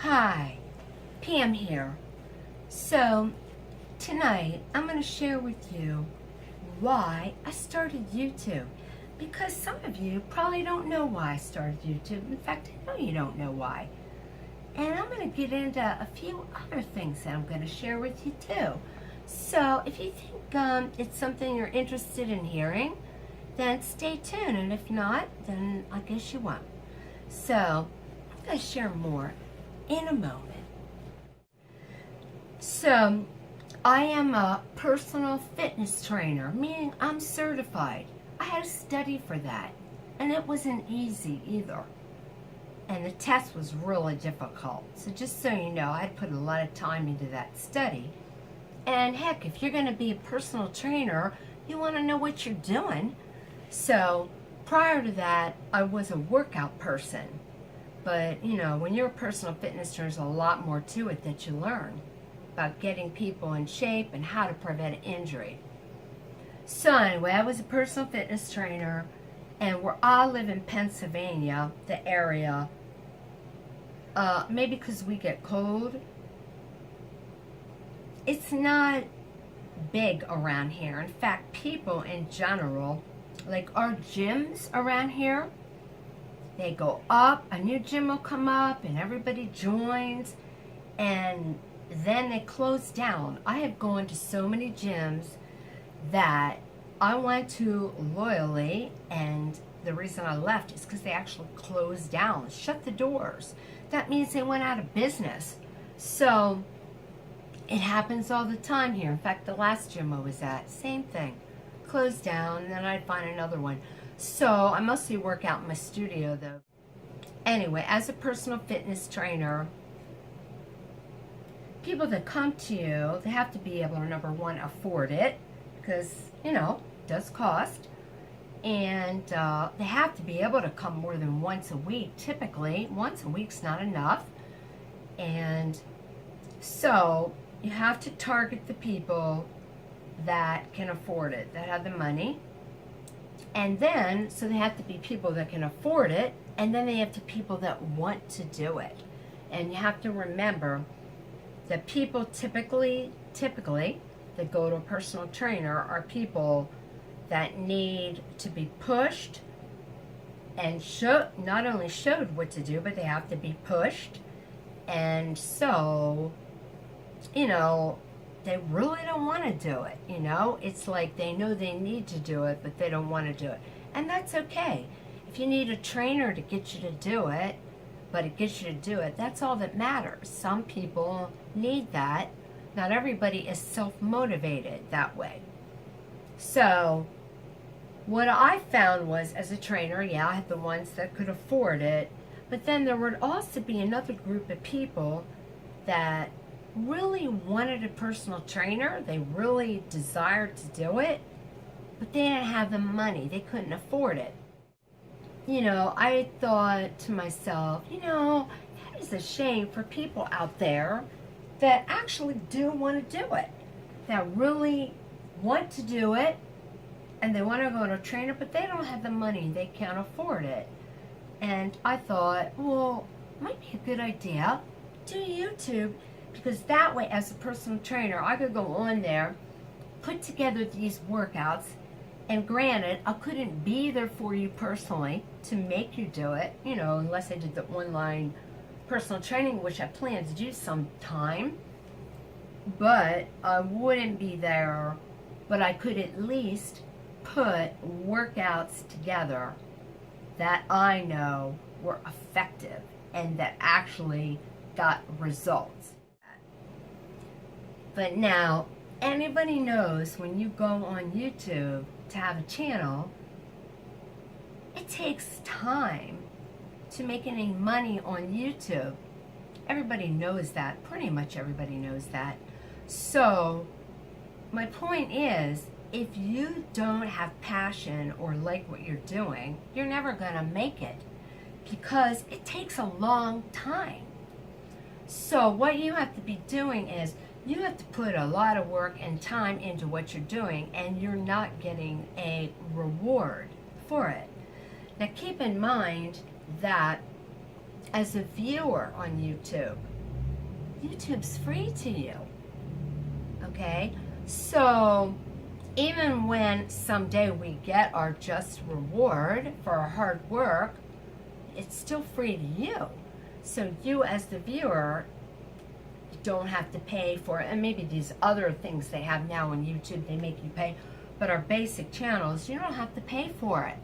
Hi, Pam here. So, tonight I'm going to share with you why I started YouTube. Because some of you probably don't know why I started YouTube. In fact, I know you don't know why. And I'm going to get into a few other things that I'm going to share with you too. So, if you think it's something you're interested in hearing, then stay tuned. And if not, then I guess you won't. So, I'm going to share more in a moment. So, I am a personal fitness trainer, meaning I'm certified. I had to study for that, and it wasn't easy either. And the test was really difficult. So just so you know, I had put a lot of time into that study. And heck, if you're going to be a personal trainer, you want to know what you're doing. So prior to that, I was a workout person. But, you know, when you're a personal fitness trainer, there's a lot more to it that you learn about getting people in shape and how to prevent injury. So anyway, I was a personal fitness trainer, and where I live in Pennsylvania, the area, maybe because we get cold, it's not big around here. In fact, people in general, like our gyms around here, they go up, a new gym will come up, and everybody joins, and then they close down. I have gone to so many gyms that I went to loyally, and the reason I left is because they actually closed down, shut the doors. That means they went out of business. So it happens all the time here. In fact, the last gym I was at, same thing. Closed down, and then I'd find another one. So I mostly work out in my studio though. Anyway, as a personal fitness trainer, people that come to you, they have to be able to, number one, afford it, because, you know, it does cost. And they have to be able to come more than once a week. Typically, once a week's not enough. And so you have to target the people that can afford it, that have the money. And then, so they have to be people that can afford it, and then they have to be people that want to do it. And you have to remember that people typically that go to a personal trainer are people that need to be pushed and not only showed what to do, but they have to be pushed. And so, you know, they really don't want to do it, you know? It's like they know they need to do it, but they don't want to do it. And that's okay. If you need a trainer to get you to do it, but it gets you to do it, that's all that matters. Some people need that. Not everybody is self-motivated that way. So what I found was, as a trainer, yeah, I had the ones that could afford it, but then there would also be another group of people that really wanted a personal trainer. They really desired to do it, but they didn't have the money. They couldn't afford it. You know, I thought to myself, you know, that is a shame for people out there that actually do want to do it, that really want to do it, and they want to go to a trainer, but they don't have the money. They can't afford it. And I thought, well, might be a good idea, do YouTube, because that way, as a personal trainer, I could go on there, put together these workouts, and granted, I couldn't be there for you personally to make you do it, you know, unless I did the online personal training, which I plan to do sometime. But I wouldn't be there, but I could at least put workouts together that I know were effective and that actually got results. But now, anybody knows when you go on YouTube to have a channel, it takes time to make any money on YouTube. Everybody knows that. Pretty much everybody knows that. So, my point is, if you don't have passion or like what you're doing, you're never going to make it, because it takes a long time. So what you have to be doing is, you have to put a lot of work and time into what you're doing, and you're not getting a reward for it. Now keep in mind that as a viewer on YouTube, YouTube's free to you. Okay? So, even when someday we get our just reward for our hard work, it's still free to you. So you as the viewer don't have to pay for it. And maybe these other things they have now on YouTube, they make you pay. But our basic channels, you don't have to pay for it.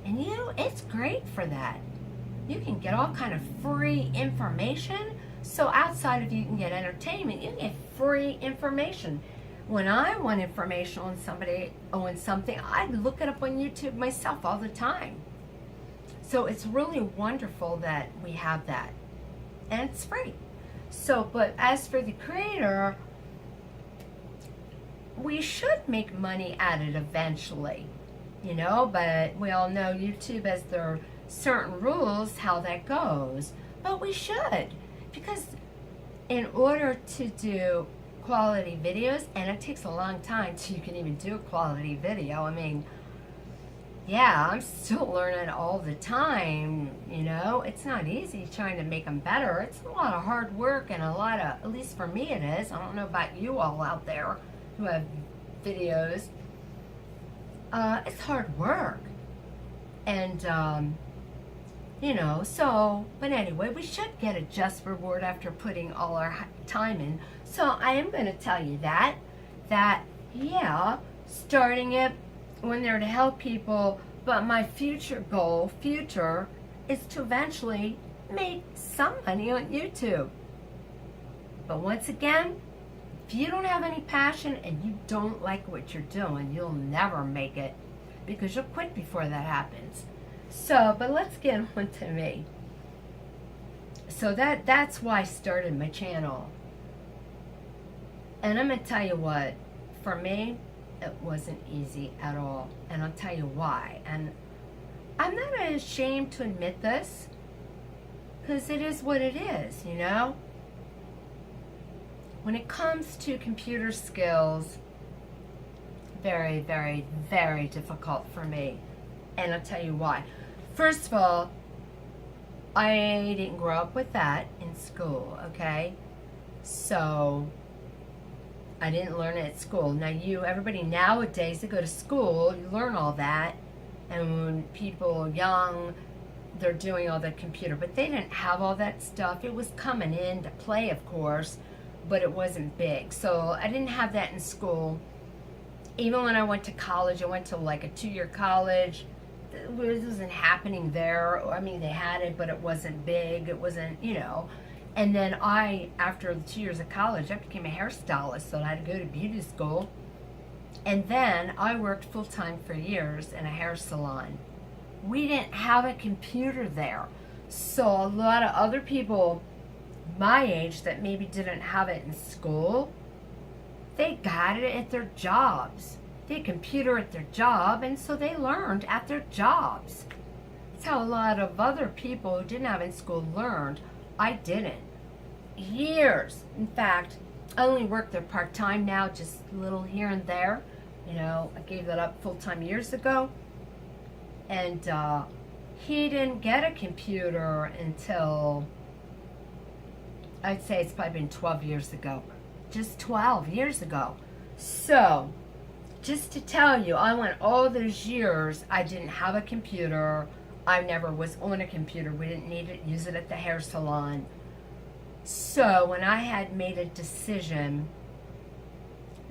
And it's great for that. You can get all kind of free information. So outside of you can get entertainment, you can get free information. When I want information on somebody owing something, I look it up on YouTube myself all the time. So it's really wonderful that we have that. And it's free. So, but as for the creator, we should make money at it eventually, but we all know YouTube has their certain rules how that goes. But we should, because in order to do quality videos, and it takes a long time till you can even do a quality video. I mean, yeah, I'm still learning all the time, It's not easy trying to make them better. It's a lot of hard work and a lot of, at least for me it is. I don't know about you all out there who have videos. It's hard work. And, but anyway, we should get a just reward after putting all our time in. So I am going to tell you that, starting it when they're to help people, but my future goal, is to eventually make some money on YouTube. But once again, if you don't have any passion and you don't like what you're doing, you'll never make it, because you'll quit before that happens. So, but let's get on to me. So that's why I started my channel. And I'm going to tell you what, for me, it wasn't easy at all. And I'll tell you why. And I'm not ashamed to admit this, because it is what it is, When it comes to computer skills, very, very, very difficult for me. And I'll tell you why. First of all, I didn't grow up with that in school, okay? So I didn't learn it at school. Now everybody nowadays, they go to school, you learn all that. And when people young, they're doing all the computer. But they didn't have all that stuff. It was coming into play, of course, but it wasn't big. So I didn't have that in school. Even when I went to college, I went to like a 2-year college. It wasn't happening there. I mean, they had it, but it wasn't big. It wasn't, And then after the 2 years of college, I became a hairstylist, so I had to go to beauty school. And then I worked full-time for years in a hair salon. We didn't have a computer there. So a lot of other people my age that maybe didn't have it in school, they got it at their jobs. They had a computer at their job, and so they learned at their jobs. That's how a lot of other people who didn't have it in school learned. I didn't. Years. In fact, I only work there part-time now, just a little here and there. I gave that up full-time years ago. And he didn't get a computer until, I'd say it's probably been 12 years ago. Just 12 years ago. So, just to tell you, I went all those years, I didn't have a computer. I never was on a computer. We didn't need to use it at the hair salon. So when I had made a decision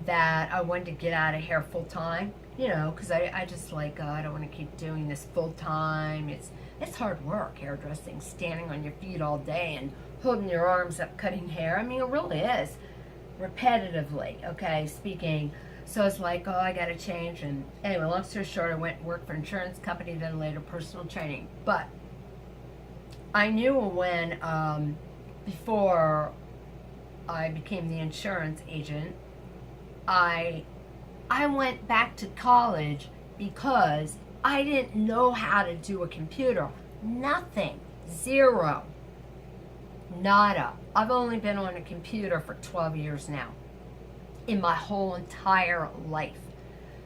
that I wanted to get out of hair full time, because I just I don't want to keep doing this full time. It's hard work, hairdressing, standing on your feet all day and holding your arms up, cutting hair. I mean, it really is repetitively, okay, speaking. So it's I got to change. And anyway, long story short, I went and worked for an insurance company, then later personal training. But I knew when, before I became the insurance agent, I went back to college because I didn't know how to do a computer. Nothing. Zero. Nada. I've only been on a computer for 12 years now. In my whole entire life.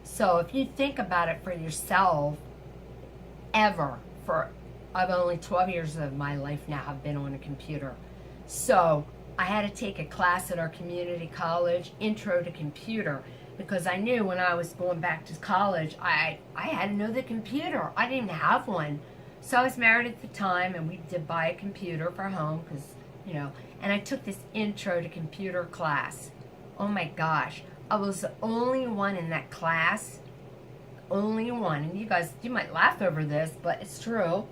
So if you think about it for yourself, for I've only 12 years of my life now have been on a computer. So I had to take a class at our community college, Intro to Computer, because I knew when I was going back to college, I had to know the computer. I didn't have one. So I was married at the time, and we did buy a computer for home, because, you know, and I took this Intro to Computer class. Oh my gosh. I was the only one in that class. Only one. And you guys, you might laugh over this, but it's true.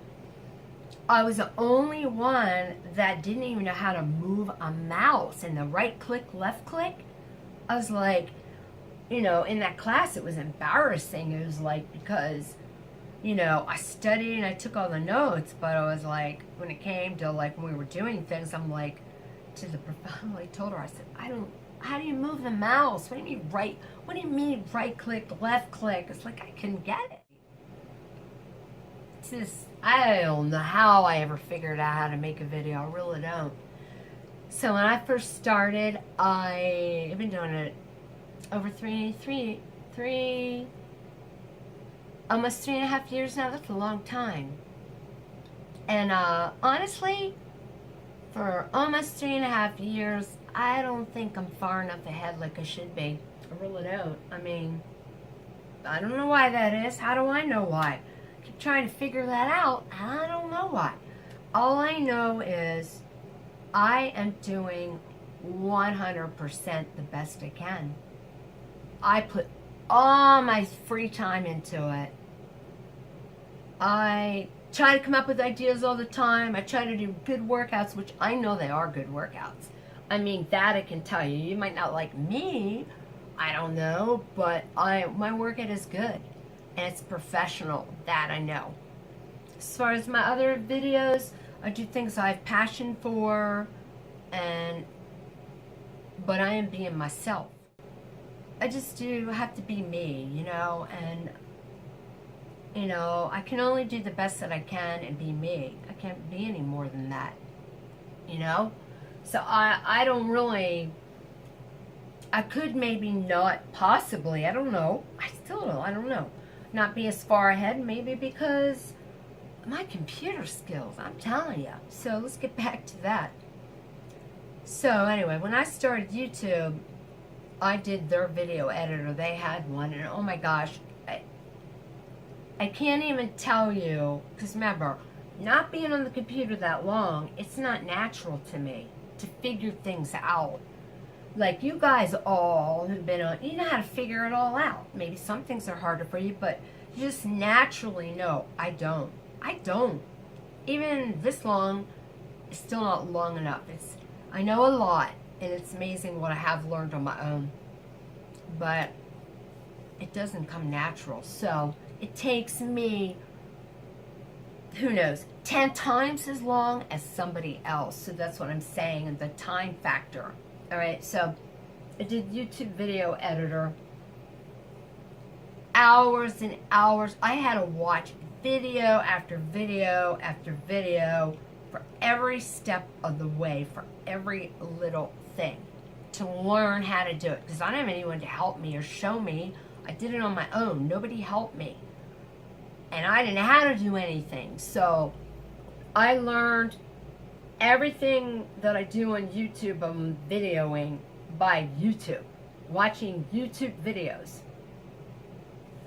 I was the only one that didn't even know how to move a mouse and the right click, left click. I was like, you know, in that class it was embarrassing. It was like, because, you know, I studied and I took all the notes, but I was like, when it came to like when we were doing things, I'm like, to the professor, I told her, I said, how do you move the mouse? What do you mean right click, left click? It's like I couldn't get it. It's just, I don't know how I ever figured out how to make a video. I really don't. So when I first started, I've been doing it over almost 3.5 years now. That's a long time. And honestly, for almost 3.5 years, I don't think I'm far enough ahead like I should be. I really don't. I mean, I don't know why that is. How do I know why? I keep trying to figure that out. I don't know why. All I know is I am doing 100% the best I can. I put all my free time into it. I try to come up with ideas all the time. I try to do good workouts, which I know they are good workouts. I mean, that I can tell you. You might not like me, I don't know, but my workout is good. And it's professional, that I know. As far as my other videos, I do things I have passion for, but I am being myself. I just do have to be me, you know, and, you know, I can only do the best that I can and be me. I can't be any more than that, you know? So I don't really, I could maybe not, possibly, I don't know. I still don't, I don't know. Not be as far ahead, maybe because my computer skills, I'm telling you. So let's get back to that. So anyway, when I started YouTube, I did their video editor. They had one, and oh my gosh, I can't even tell you, because remember, not being on the computer that long, it's not natural to me to figure things out. Like you guys all who've been on, you know how to figure it all out. Maybe some things are harder for you, but you just naturally know. I don't. Even this long, it's still not long enough. I know a lot, and it's amazing what I have learned on my own. But it doesn't come natural. So it takes me, who knows, 10 times as long as somebody else. So that's what I'm saying, and the time factor. All right, so I did YouTube video editor. Hours and hours. I had to watch video after video after video for every step of the way, for every little thing, to learn how to do it. Because I don't have anyone to help me or show me. I did it on my own. Nobody helped me. And I didn't know how to do anything. So I learned everything that I do on YouTube. I'm videoing by YouTube. Watching YouTube videos.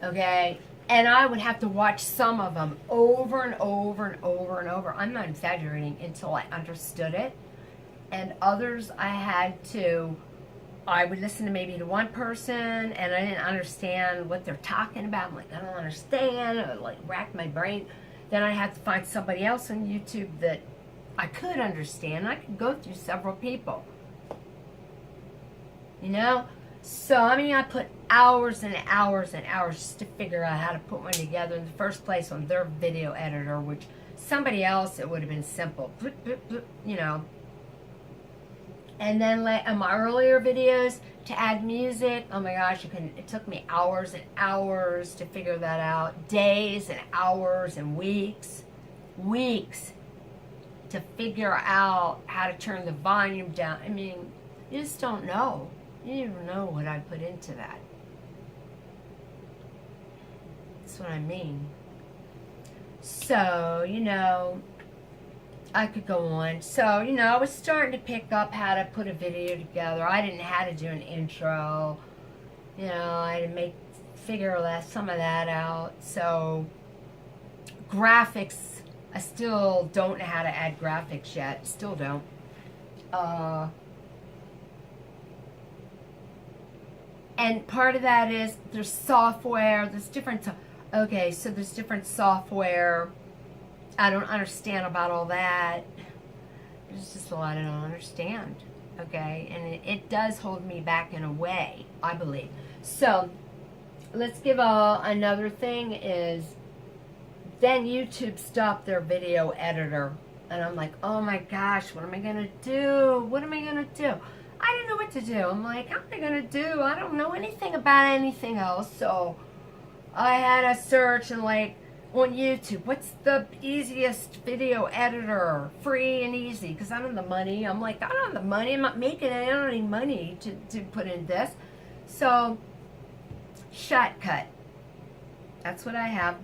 Okay? And I would have to watch some of them over and over and over and over. I'm not exaggerating, until I understood it. And others I would listen to maybe to one person, and I didn't understand what they're talking about. I'm like, I don't understand. I would like rack my brain. Then I had to find somebody else on YouTube that I could understand. I could go through several people. You know? So, I mean, I put hours and hours and hours just to figure out how to put one together in the first place on their video editor, which somebody else, it would have been simple. You know. And then like in my earlier videos, to add music, oh my gosh, it took me hours and hours to figure that out. Days and hours and weeks to figure out how to turn the volume down. I mean, you just don't know. You don't know what I put into that. That's what I mean. So, you know, I could go on. So, you know, I was starting to pick up how to put a video together. I didn't know how to do an intro. You know, I had to figure some of that out. So, graphics, I still don't know how to add graphics yet. Still don't. And part of that is there's software, there's different, okay, so there's different software. I don't understand about all that. There's just a lot I don't understand, okay? And it does hold me back in a way, I believe. So, let's give another thing is, then YouTube stopped their video editor. And I'm like, oh my gosh, what am I going to do? What am I going to do? I didn't know what to do. I'm like, how am I going to do? I don't know anything about anything else. So I had to search and like on YouTube, what's the easiest video editor? Free and easy. Because I don't have the money. I'm like, I don't have the money. I'm not making it. I don't have any money to put in this. So Shotcut. That's what I have.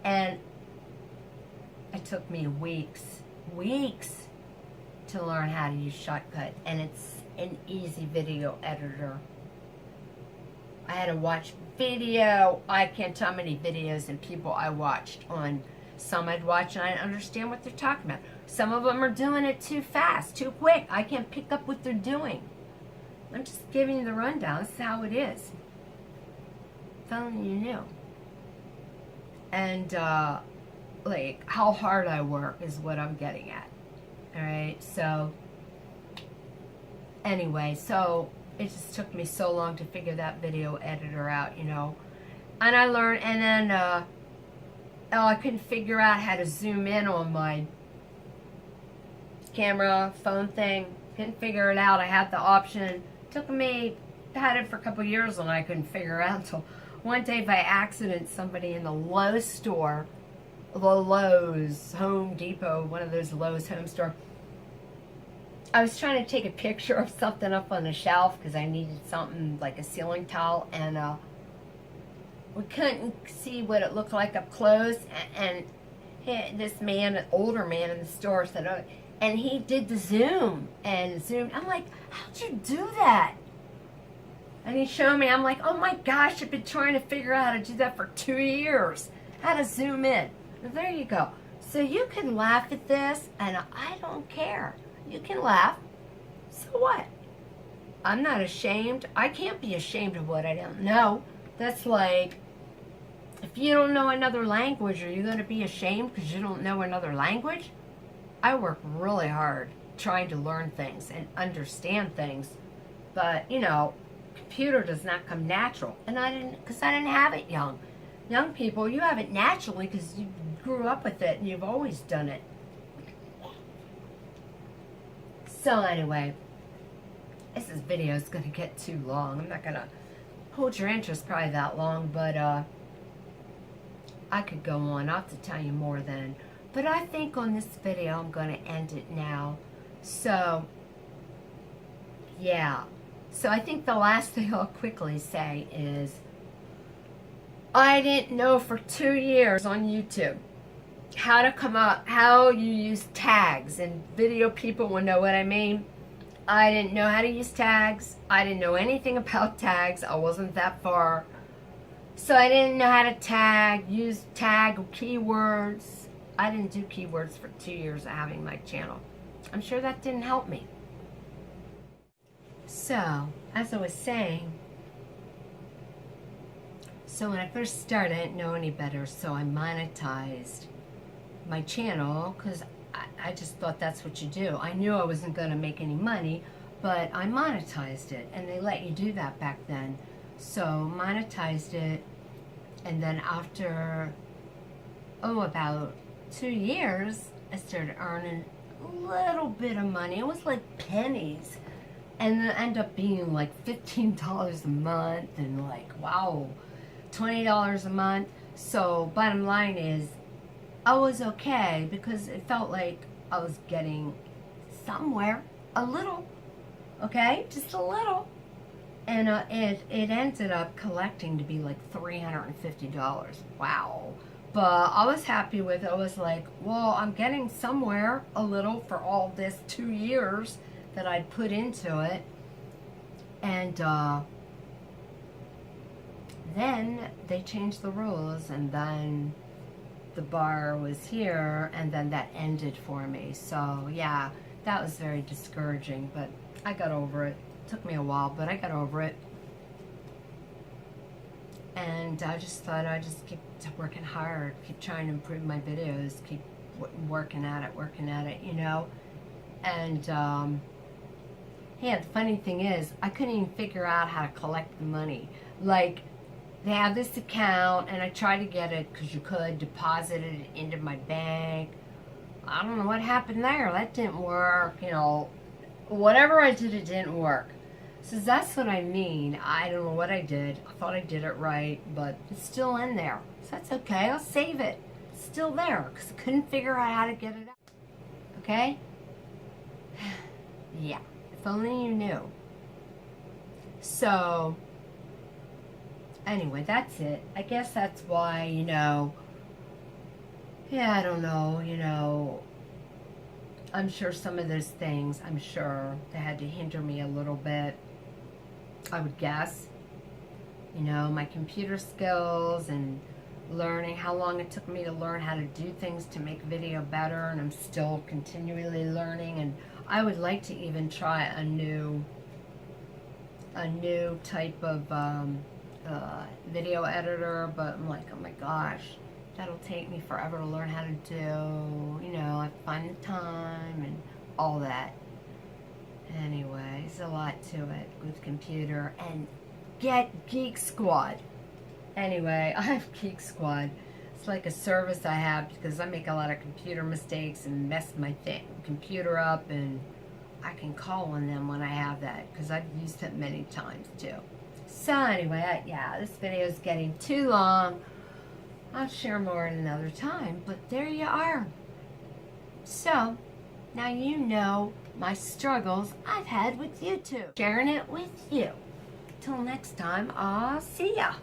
And it took me weeks to learn how to use Shotcut, and it's an easy video editor. I had to watch video. I can't tell how many videos and people I watched on. Some I'd watch and I understand what they're talking about. Some of them are doing it too fast, too quick. I can't pick up what they're doing. I'm just giving you the rundown. This is how it is. Telling you new. And like how hard I work is what I'm getting at. Alright, so anyway, so it just took me so long to figure that video editor out, you know. And I learned, and then I couldn't figure out how to zoom in on my camera, phone thing. Couldn't figure it out. I had the option. Took me, had it for a couple years and I couldn't figure it out until one day by accident somebody in the Lowe's store, the Lowe's, Home Depot, one of those Lowe's home store. I was trying to take a picture of something up on the shelf because I needed something like a ceiling tile, and we couldn't see what it looked like up close. And this man, an older man in the store, said, oh, and he did the zoom and zoomed. I'm like, how'd you do that? And he showed me. I'm like, oh my gosh, I've been trying to figure out how to do that for 2 years. How to zoom in. Well, there you go. So you can laugh at this, and I don't care. You can laugh. So what? I'm not ashamed. I can't be ashamed of what I don't know. That's like, if you don't know another language, are you going to be ashamed because you don't know another language? I work really hard trying to learn things and understand things. But, you know, computer does not come natural. And I didn't have it young. Young people, you have it naturally because you grew up with it and you've always done it. So anyway, this video is going to get too long. I'm not going to hold your interest probably that long, but I could go on. I'll have to tell you more then. But I think on this video, I'm going to end it now. So, yeah. So I think the last thing I'll quickly say is, I didn't know for 2 years on YouTube how to come up, how you use tags, and video people will know what I mean. I didn't know how to use tags. I didn't know anything about tags. I wasn't that far. So I didn't know how to use tag keywords. I didn't do keywords for 2 years of having my channel. I'm sure that didn't help me. So, as I was saying, so when I first started, I didn't know any better, so I monetized my channel because I just thought that's what you do. I knew I wasn't going to make any money, but I monetized it, and they let you do that back then. So monetized it, and then after, about 2 years, I started earning a little bit of money. It was like pennies, and it ended up being like $15 a month, and like, wow, $20 a month. So bottom line is, I was okay because it felt like I was getting somewhere, a little, okay, just a little. And it ended up collecting to be like $350. Wow. But I was happy with it. I was like, well, I'm getting somewhere a little for all this 2 years that I'd put into it. And then they changed the rules, and then the bar was here, and then that ended for me. So yeah, that was very discouraging, but I got over it. It took me a while, but I got over it. And I just thought I'd just keep working hard, keep trying to improve my videos, keep working at it, you know. And yeah, the funny thing is, I couldn't even figure out how to collect the money. Like, they have this account, and I tried to get it, because you could deposit it into my bank. I don't know what happened there. That didn't work, you know. Whatever I did, it didn't work. So that's what I mean. I don't know what I did. I thought I did it right, but it's still in there. So that's okay. I'll save it. It's still there, because I couldn't figure out how to get it out. Okay? Yeah. If only you knew. So, anyway, that's it. I guess that's why, you know, yeah, I don't know, you know, I'm sure some of those things, I'm sure they had to hinder me a little bit, I would guess. You know, my computer skills and learning, how long it took me to learn how to do things to make video better, and I'm still continually learning, and I would like to even try a new type of video editor, but I'm like, oh my gosh, that'll take me forever to learn how to do, you know, I find the time and all that. Anyway, there's a lot to it with computer. And get Geek Squad. Anyway, I have Geek Squad. It's like a service I have because I make a lot of computer mistakes and mess my computer up, and I can call on them when I have that because I've used it many times too. So anyway, yeah, this video is getting too long. I'll share more at another time, but there you are. So, now you know my struggles I've had with YouTube. Sharing it with you. Till next time, I'll see ya.